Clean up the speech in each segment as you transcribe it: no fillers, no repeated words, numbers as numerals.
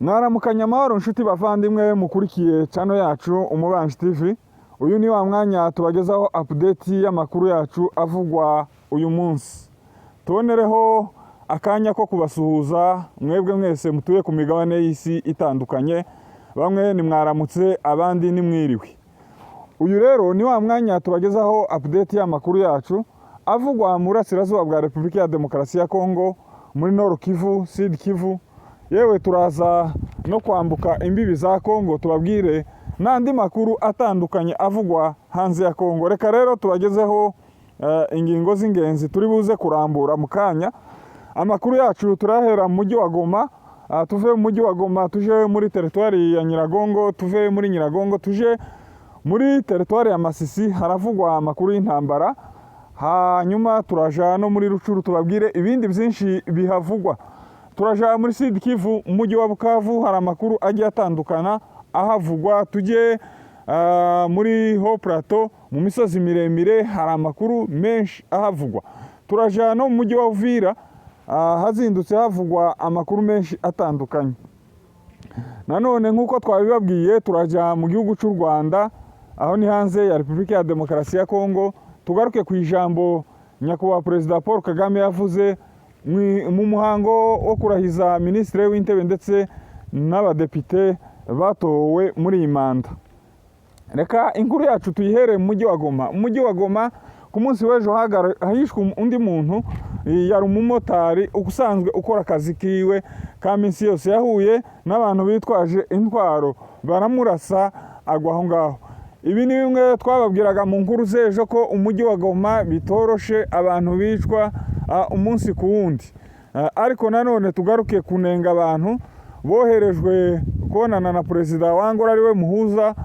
Mwaramukanya amahoro nshuti bavandimwe mukurikiye channel yacu Umubanji TV. Uyu ni wa mwanya tubagezaho update y'amakuru yacu avugwa uyu munsi. Tubonereho akanya ko kubasuhuza mwebwe mwese mutuye ku migabane y'isi itandukanye. Bamwe ni mwaramutse abandi ni mwiriwe. Uyu rero ni wa mwanya tubagezaho update y'amakuru yacu avugwa mu burasirazuba bwa Repubulika ya Demokarasi ya Kongo, muri Nord Kivu, Sud Kivu. Yewe turaza no kwambuka imbibi za Kongo tubabwire n'andi makuru atandukanye avugwa hanze ya Kongo. Reka rero tubagezeho ingingo z'ingenzi turi buze kurambura mu kanya. Amakuru yacu turahera mu mujyi wa Goma, tuve mu mujyi wa Goma tuje muri teritwari ya Nyiragongo, tuve muri Nyiragongo tuje muri teritwari ya Masisi, haravugwa amakuru y'intambara. Hanyuma turaja no muri Rucuru tubabwire ibindi byinshi bihavugwa. Turaja muri Sud Kivu, mujyi wa Bukavu, hari amakuru agiye atandukana ahavugwa. Tujye muri Haut Plateau, mu misozi miremire, hari amakuru menshi ahavugwa. Turaja no mu mujyi wa Uvira, hazindutse havugwa amakuru menshi atandukanye. Nanone nk'uko twabibabwiye turaja mu gihugu cy'u Rwanda, aho ni hanze ya Repubulika ya Demokarasi ya Kongo. Tugaruke ku ijambo nyakubahwa Perezida Paul Kagame yavuze mu muhango wo kurahiza Minisitiri w'Intebe ndetse n'abadepite batowe muri iyi manda. Reka inkuru yacu tuyihere mu mujyi wa Goma. Umujyi wa Goma ku munsi w'ejo hahishwe undi muntu, yari umumotari usanzwe ukora akazi kiwe ka minsi yose. Yahuye n'abantu bitwaje intwaro baramurasa agwa aho ngaho. Ibi ni bimwe twababwiraga mu nkuru z'ejo ko umujyi wa Goma bitoroshe, abantu bicwa umunsi ku wundi. Ariko nanone tugaruke kunenga abantu boherejwe kubonana na Perezida wa Angola ariwe muhuza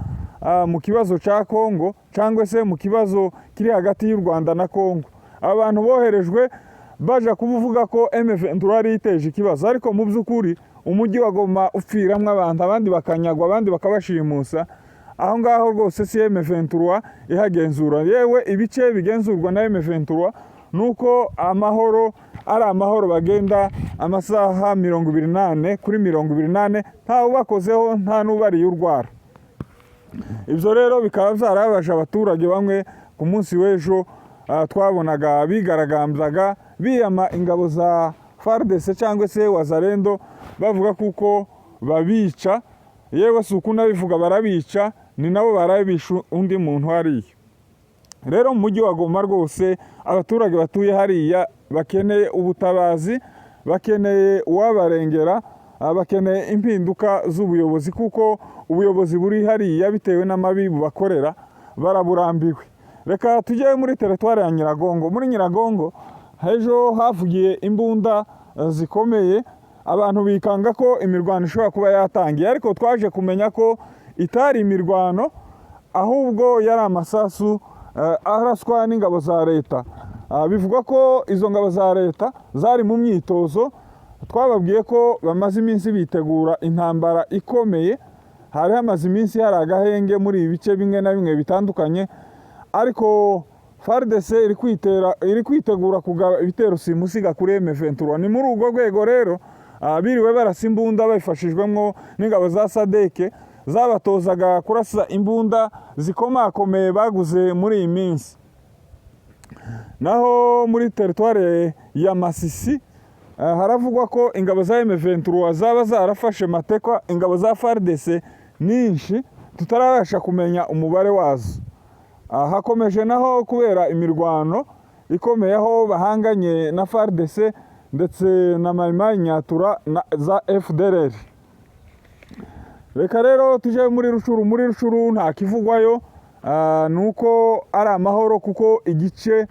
mu kibazo cya Kongo, cyangwa se mu kibazo kiri hagati y'u Rwanda na Kongo. Abantu boherejwe baje kuvuga ko M23 ari iteje ikibazo, ariko mu by'ukuri umujyi wa Goma upfiramwe abantu, abandi bakanyagwa, abandi bakabashimusa. Aho ngaho rwose si M23 ihagenzura. Yewe ibice bigenzurwa na M23 nuko amahoro ari amahoro, bagenda amasaha 28 kuri 28 nta ubakozeho, nta n'ubari y'urwara. Ibyo rero bikaba byarabaje abaturage bamwe. Ku munsi w'ejo twabonaga bigaragambyaga biyama ingabo za FARDC cyangwa se Wazalendo, bavuga kuko babica. Yewe si uko nabivuga, barabica, ni nabo barabisha undi muntu hariya. Rero mu mujyi wa Goma rwose abaturage batuye hariya bakeneye ubutabazi, bakeneye uwabarengera, bakeneye impinduka z'ubuyobozi, kuko ubuyobozi buri hariya bitewe n'amabi bakorera baraburambiwe. Reka tujye muri teritwari ya Nyiragongo. Muri Nyiragongo ejo havugiye imbunda zikomeye, abantu bikanga ko imirwano ishobora kuba yatangiye, ariko twaje kumenya ko itari imirwano, ahubwo yari amasasu araswa n'ingabo za leta. Bivuga ko izo ngabo za leta zari mu myitozo. Twababwiye ko bamaze iminsi bitegura intambara ikomeye, hari hamaze iminsi hari agahenge muri ibice bimwe na bimwe bitandukanye, ariko FARDC iri kwitegura kugaba ibitero simusiga kuri M23. Ni muri ubwo rwego rero biriwe barasa imbunda babifashijwemo n'ingabo za SADC zabatozaga kurasa imbunda zikomakomeye baguze muri iyi minsi. Naho muri teritwari ya Masisi haravugwa ko ingabo za M23 zaba zarafashe matekwa ingabo za FARDC nyinshi, tutarabasha kumenya umubare wazo. Hakomeje naho kubera imirwano ikomeye aho bahanganye na FARDC ndetse na Maimai Nyatura za FDLR. Reka rero tuje muri Rucuru. Muri Rucuru nta kivugwayo, nuko ari amahoro, kuko igice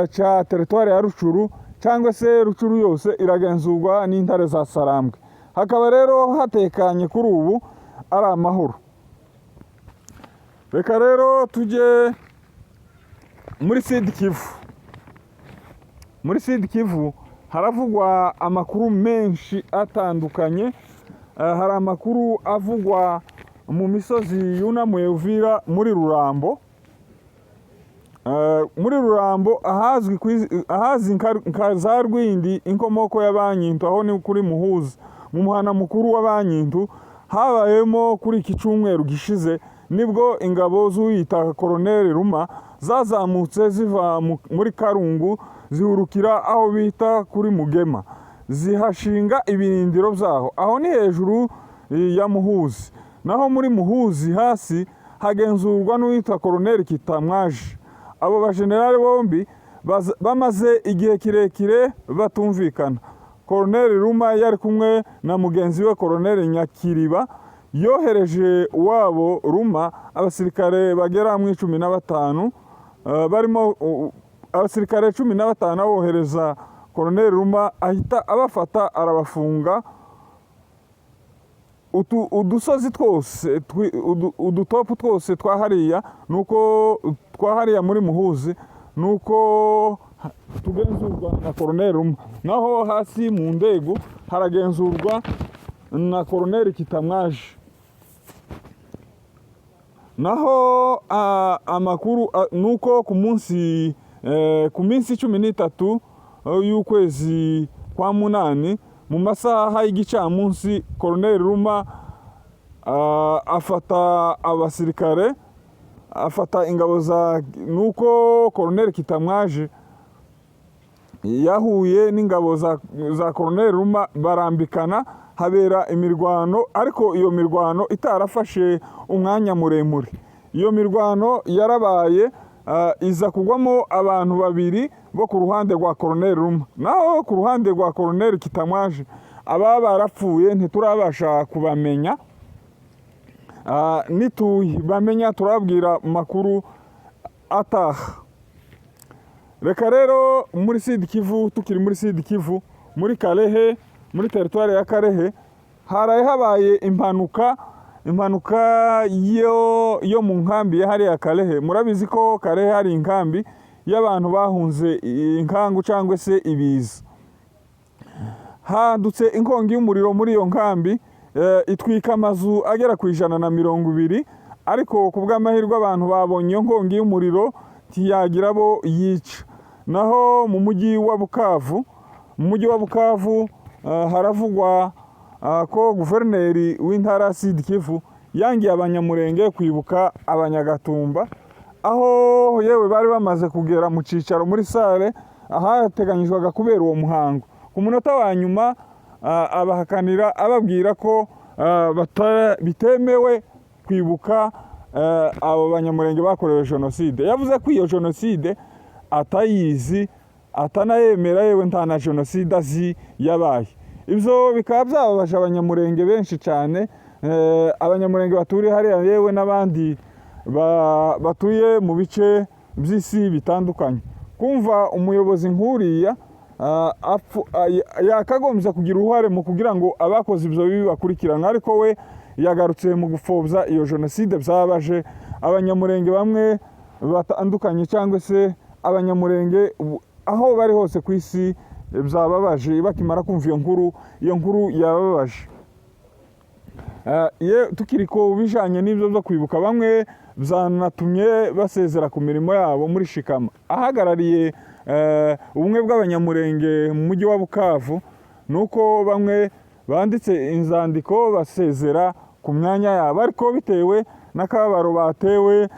cya teritwari ya Rucuru cyangwa se Rucuru yose iragenzurwa n'intare za Sarambwe. Hakaba rero hatekanye kuri ubu, ari amahoro. Reka rero tujye muri Sud Kivu, muri Sud Kivu haravugwa amakuru menshi atandukanye. Hari amakuru avugwa mu misozi yunamuye Uvira muri Rurambo. Muri Rurambo ahazi nka za Rwindi inkomoko y'Abanyintu, aho ni kuri Muhuza mu muhana mukuru w'Abanyintu. Habayemo kuri iki cyumweru gishize nibwo ingabo z'uwita Colonel Ruma zazamutse ziva muri Karungu zihurukira aho bita kuri Mugema, zihashinga ibirindiro byaho. Aho ni hejuru ya Muhuzi, naho muri Muhuzi hasi hagenzurwa n'uwita Colonel Kitamwaje. Abo bajenerali bombi bamaze igihe kirekire batumvikana. Colonel Ruma yari kumwe na mugenzi we Colonel Nyakiriba, yohereje wabo Ruma abasirikare bagera mu 15, barimo abasirikare 15 abohereza Colonel Ruma, ahita abafata arabafunga. Udusozi twose udutopu twose twahariya, nuko twahariya muri Muhuzi, nuko tugenzurwa na Colonel Ruma. Naho hasi mu ndego haragenzurwa na Colonel Kitamwaje. Naho amakuru nuko ku minsi 13 y'ukwezi kwa munani mu masaha y'igicamunsi, Colonel Ruma afata abasirikare, afata ingabo nuko Colonel Kitamwaje yahuye n'ingabo za Colonel Ruma, barambikana, habera imirwano, ariko iyo mirwano itarafashe umwanya muremure. Iyo mirwano yarabaye, iza kugwamo abantu babiri bo ku ruhande rwa Colonel Ruma. Naho ku ruhande rwa Colonel Kitamwaje aba barapfuye ntiturabasha kubamenya. Nitubamenya turabwira makuru ataha. Reka rero muri Sud Kivu, tukiri muri Sud Kivu, muri Kalehe, muri territoire ya Kalehe habaye impanuka yo mu nkambi ya hariya Kalehe. Murabizi ko Kalehe hari inkambi y'abantu bahunze inkangu cyangwa se ibiza. Hadutse inkongi y'umuriro muri iyo nkambi, itwika amazu agera ku 120, ariko ku bw'amahirwe abantu babonye iyo nkongi y'umuriro ntiyagira abo yica. Naho mu mujyi wa Bukavu, haravugwa ko guverineri w'intara Sud Kivu yangiye abanyamurenge kwibuka abanyagatumba, aho yewe bari bamaze kugera mu cicaro muri sale ahateganyijwaga kubera uwo muhango. Ku munota wa nyuma abahakanira, ababwira ko bitemewe kwibuka abo banyamurenge bakorewe jenoside. Yavuze ko iyo jenoside atayizi, atanayemera, yewe nta na jenoside azi yabaye. Ibyo bikaba byababaje abanyamurenge benshi cyane, abanyamurenge baturiye hariya, yewe n'abandi batuye mu bice by'isi bitandukanye. Kumva umuyobozi nkuriya yakagombye kugira uruhare mu kugira ngo abakoze ibyo bibi bakurikirana, ariko we yagarutse mu gupfobya iyo jenoside. Byabaje abanyamurenge bamwe batandukanye, cyangwa se abanyamurenge aho bari hose ku isi, byababaje bakimara kumva iyo nkuru yababaje. Tukiri ko bijanye n'ibyo byo kwibuka, bamwe byanatumye basezera ku mirimo yabo muri Shikama. Ahagarariye ubumwe bw'abanyamurenge mu mujyi wa Bukavu, nuko bamwe banditse inzandiko basezera ku myanya yabo, ariko bitewe n'akababaro batewe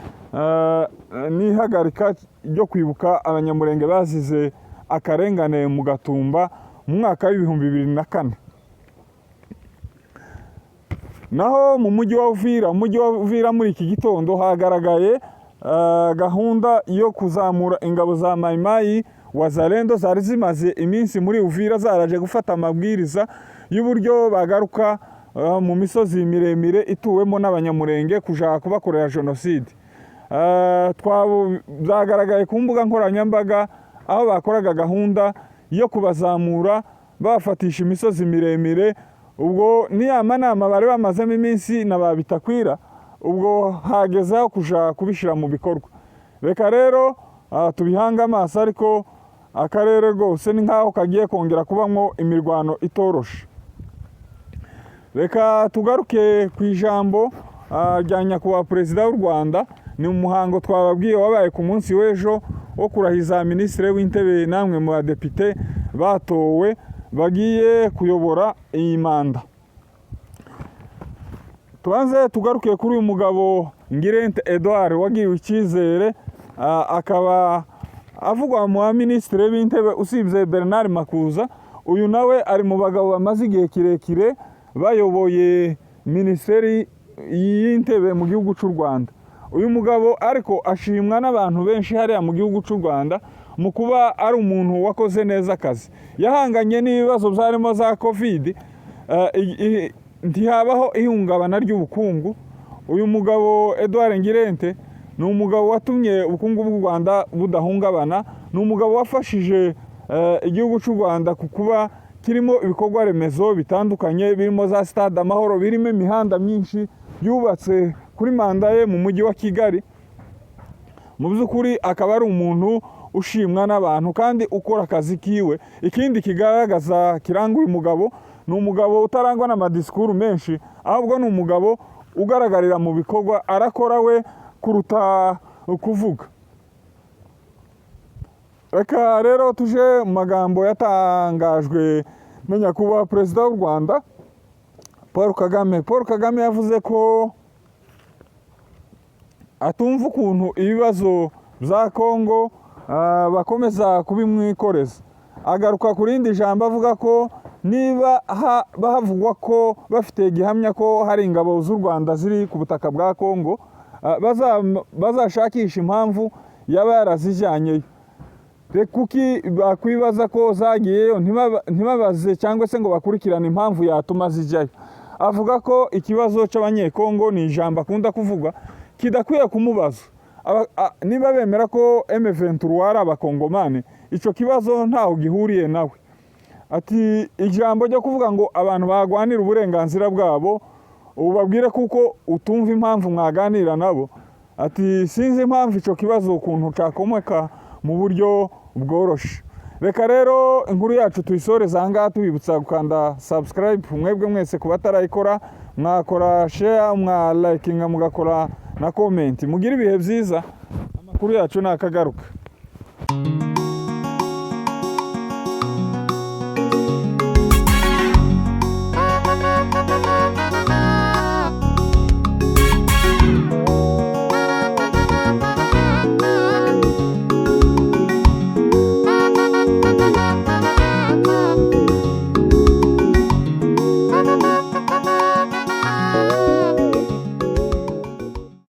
n'ihagarika ryo kwibuka abanyamurenge bazize akarengane mu Gatumba mu mwaka w'2004. Naho mu mujyi wa Uvira muri iki gitondo hagaragaye gahunda yo kuzamura ingabo za Mayimayi Wazalendo zari zimaze iminsi muri Uvira, zaraje gufata amabwiriza y'uburyo bagaruka mu misozi miremire ituwemo n'abanyamurenge kuja kubakorera jenoside. Byagaragaye ku mbuga nkoranyambaga aho bakoraga gahunda yo kubazamura bafatisha imisozi miremire. Ubwo ni amanama bari bamazemo iminsi n'ababitakwira, ubwo hagezaho kuja kubishira mu bikorwa. Reka rero tubihanga amaso, ariko akarere rwose ni nk'aho kagiye kongera kubamo imirwano itoroshe. Reka tugaruke ku ijambo rya nyakubahwa perezida w'u Rwanda. Ni umuhango twababwiye wabaye ku munsi w'ejo wo kurahiza minisitiri w'intebe namwe mu badepite batowe bagiye kuyobora iyi manda. Tubanze tugaruke kuri uyu mugabo Ngirente Edouard wagiriwe icyizere, akaba avugwa mu minisitiri w'intebe usibye Bernard Makuza. Uyu nawe ari mu bagabo bamaze igihe kirekire bayoboye minisiteri y'intebe mu gihugu cy'u Rwanda. Uyu mugabo ariko ashimwa n'abantu benshi hariya mu gihugu cy'u Rwanda mu kuba ari umuntu wakoze neza akazi. Yahanganye n'ibibazo byarimo za covid, ntihabaho ihungabana ry'ubukungu. Uyu mugabo Edouard Ngirente ni umugabo watumye ubukungu bw'u Rwanda budahungabana. Ni umugabo wafashije igihugu cy'u Rwanda ku kuba kirimo ibikorwa remezo bitandukanye, birimo za stade Amahoro, birimo imihanda myinshi yubatse kuri manda ye mu mujyi wa Kigali. Mu by'ukuri akaba ari umuntu ushimwa n'abantu kandi ukora akazi kiwe. Ikindi kigaragaza kiranga uyu mugabo, ni umugabo utarangwa n'amadisikuru menshi, ahubwo ni umugabo ugaragarira mu bikorwa, arakora we kuruta kuvuga. Reka rero tuje mu magambo yatangajwe na nyakubahwa perezida w'u Rwanda Paul Kagame. Paul Kagame yavuze ko atumva ukuntu ibibazo bya Kongo bakomeza kubimwikoreza. Agaruka ku rindi jambo avuga ko niba bahavugwa ko bafite gihamya ko hari ingabo z'u Rwanda ziri ku butaka bwa Kongo, bazashakisha impamvu yaba yarazijyanyeyo. Kuki bakwibaza ko zagiyeyo ntibabaze cyangwa se ngo bakurikirane impamvu yatuma zijyayo. Avuga ko ikibazo cy'abanyekongo, ni ijambo akunda kuvuga, kidakwiye kumubaza. Niba bemera ko M23 ari abakongomani, icyo kibazo ntaho gihuriye nawe. Ati ijambo ryo kuvuga ngo abantu bagwanira uburenganzira bwabo ubabwire kuko utumva impamvu mwaganira nabo. Ati sinzi impamvu icyo kibazo ukuntu cyakomeka mu buryo bworoshe. Reka rero inkuru yacu tuyisoreza aha ngaha tubibutsa gukanda subscribe. Mwebwe mwese kuba batarayikora mwakora share, mwalikinga, mugakora na comment. Mugire ibihe byiza. Amakuru yacu nakagaruka.